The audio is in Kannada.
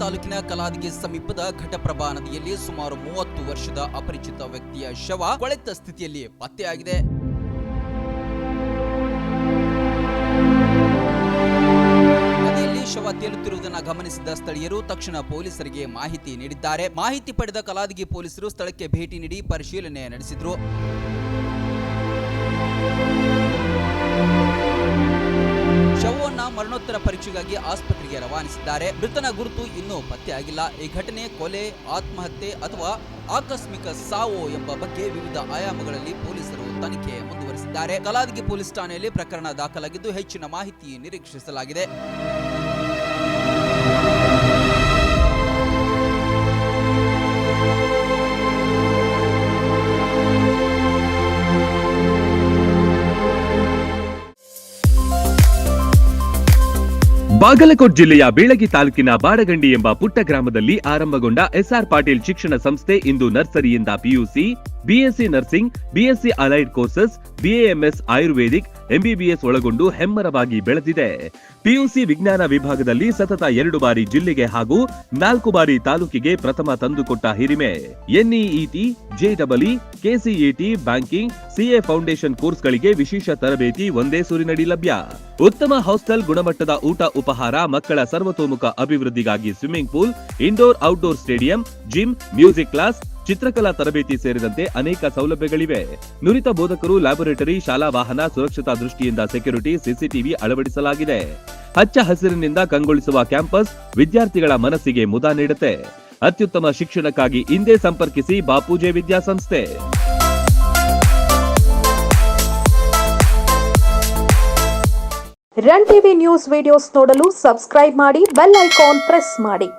ತಾಲೂಕಿನ ಕಲಾದಗಿ ಸಮೀಪದ ಘಟಪ್ರಭಾ ನದಿಯಲ್ಲಿ ಸುಮಾರು 30 ವರ್ಷದ ಅಪರಿಚಿತ ವ್ಯಕ್ತಿಯ ಶವ ಕೊಳೆತ ಸ್ಥಿತಿಯಲ್ಲಿ ಪತ್ತೆಯಾಗಿದೆ. ನದಿಯಲ್ಲಿ ಶವ ತೇಲುತ್ತಿರುವುದನ್ನು ಗಮನಿಸಿದ ಸ್ಥಳೀಯರು ತಕ್ಷಣ ಪೊಲೀಸರಿಗೆ ಮಾಹಿತಿ ನೀಡಿದ್ದಾರೆ. ಮಾಹಿತಿ ಪಡೆದ ಕಲಾದಗಿ ಪೊಲೀಸರು ಸ್ಥಳಕ್ಕೆ ಭೇಟಿ ನೀಡಿ ಪರಿಶೀಲನೆ ನಡೆಸಿದರು. ಶವವನ್ನು ಮರಣೋತ್ತರ ಪರೀಕ್ಷೆಗಾಗಿ ಆಸ್ಪತ್ರೆಗೆ ರವಾನಿಸಿದ್ದಾರೆ. ಮೃತನ ಗುರುತು ಇನ್ನೂ ಪತ್ತೆಯಾಗಿಲ್ಲ. ಈ ಘಟನೆ ಕೊಲೆ, ಆತ್ಮಹತ್ಯೆ ಅಥವಾ ಆಕಸ್ಮಿಕ ಸಾವು ಎಂಬ ಬಗ್ಗೆ ವಿವಿಧ ಆಯಾಮಗಳಲ್ಲಿ ಪೊಲೀಸರು ತನಿಖೆ ಮುಂದುವರೆಸಿದ್ದಾರೆ. ಕಲಾದಗಿ ಪೊಲೀಸ್ ಠಾಣೆಯಲ್ಲಿ ಪ್ರಕರಣ ದಾಖಲಾಗಿದ್ದು ಹೆಚ್ಚಿನ ಮಾಹಿತಿ ನಿರೀಕ್ಷಿಸಲಾಗಿದೆ. ಬಾಗಲಕೋಟ್ ಜಿಲ್ಲೆಯ ಬೀಳಗಿ ತಾಲೂಕಿನ ಬಾಡಗಂಡಿ ಎಂಬ ಪುಟ್ಟ ಗ್ರಾಮದಲ್ಲಿ ಆರಂಭಗೊಂಡ ಎಸ್ಆರ್ ಪಾಟೀಲ್ ಶಿಕ್ಷಣ ಸಂಸ್ಥೆ ಇಂದು ನರ್ಸರಿಯಿಂದ PUC, BSc nursing, BSc allied courses, BAMS Ayurvedic, MBBS ಒಳಗೊಂಡು ಹೆಮ್ಮರವಾಗಿ ಬೆಳೆದಿದೆ. ಪಿಯುಸಿ ವಿಜ್ಞಾನ ವಿಭಾಗದಲ್ಲಿ ಸತತ 2 ಬಾರಿ ಜಿಲ್ಲೆಗೆ ಹಾಗೂ 4 ಬಾರಿ ತಾಲೂಕಿಗೆ ಪ್ರಥಮ ತಂದುಕೊಟ್ಟ ಹಿರಿಮೆ. NEET, JEE, KCET, banking, CA foundation ಕೋರ್ಸ್ಗಳಿಗೆ ವಿಶೇಷ ತರಬೇತಿ ಒಂದೇ ಸೂರಿನಡಿ ಲಭ್ಯ. ಉತ್ತಮ ಹಾಸ್ಟೆಲ್, ಗುಣಮಟ್ಟದ ಊಟ ಉಪಹಾರ, ಮಕ್ಕಳ ಸರ್ವತೋಮುಖ ಅಭಿವೃದ್ಧಿಗಾಗಿ swimming pool, indoor outdoor stadium, gym, music class, ಚಿತ್ರಕಲಾ ತರಬೇತಿ ಸೇರಿದಂತೆ ಅನೇಕ ಸೌಲಭ್ಯಗಳಿವೆ. ನುರಿತ ಬೋಧಕರು, ಲ್ಯಾಬೊರೇಟರಿ, ಶಾಲಾ ವಾಹನ, ಸುರಕ್ಷತಾ ದೃಷ್ಟಿಯಿಂದ ಸೆಕ್ಯೂರಿಟಿ, ಸಿಸಿಟಿವಿ ಅಳವಡಿಸಲಾಗಿದೆ. ಹಚ್ಚ ಹಸಿರಿನಿಂದ ಕಂಗೊಳಿಸುವ ಕ್ಯಾಂಪಸ್ ವಿದ್ಯಾರ್ಥಿಗಳ ಮನಸ್ಸಿಗೆ ಮುದ ನೀಡುತ್ತೆ. ಅತ್ಯುತ್ತಮ ಶಿಕ್ಷಣಕ್ಕಾಗಿ ಇಂದೇ ಸಂಪರ್ಕಿಸಿ ಬಾಪೂಜೆ ವಿದ್ಯಾಸಂಸ್ಥೆ. ರನ್ ಟಿವಿ ನ್ಯೂಸ್ ವಿಡಿಯೋಸ್ ನೋಡಲು ಸಬ್ಸ್ಕ್ರೈಬ್ ಮಾಡಿ, ಬೆಲ್ ಐಕಾನ್ ಪ್ರೆಸ್ ಮಾಡಿ.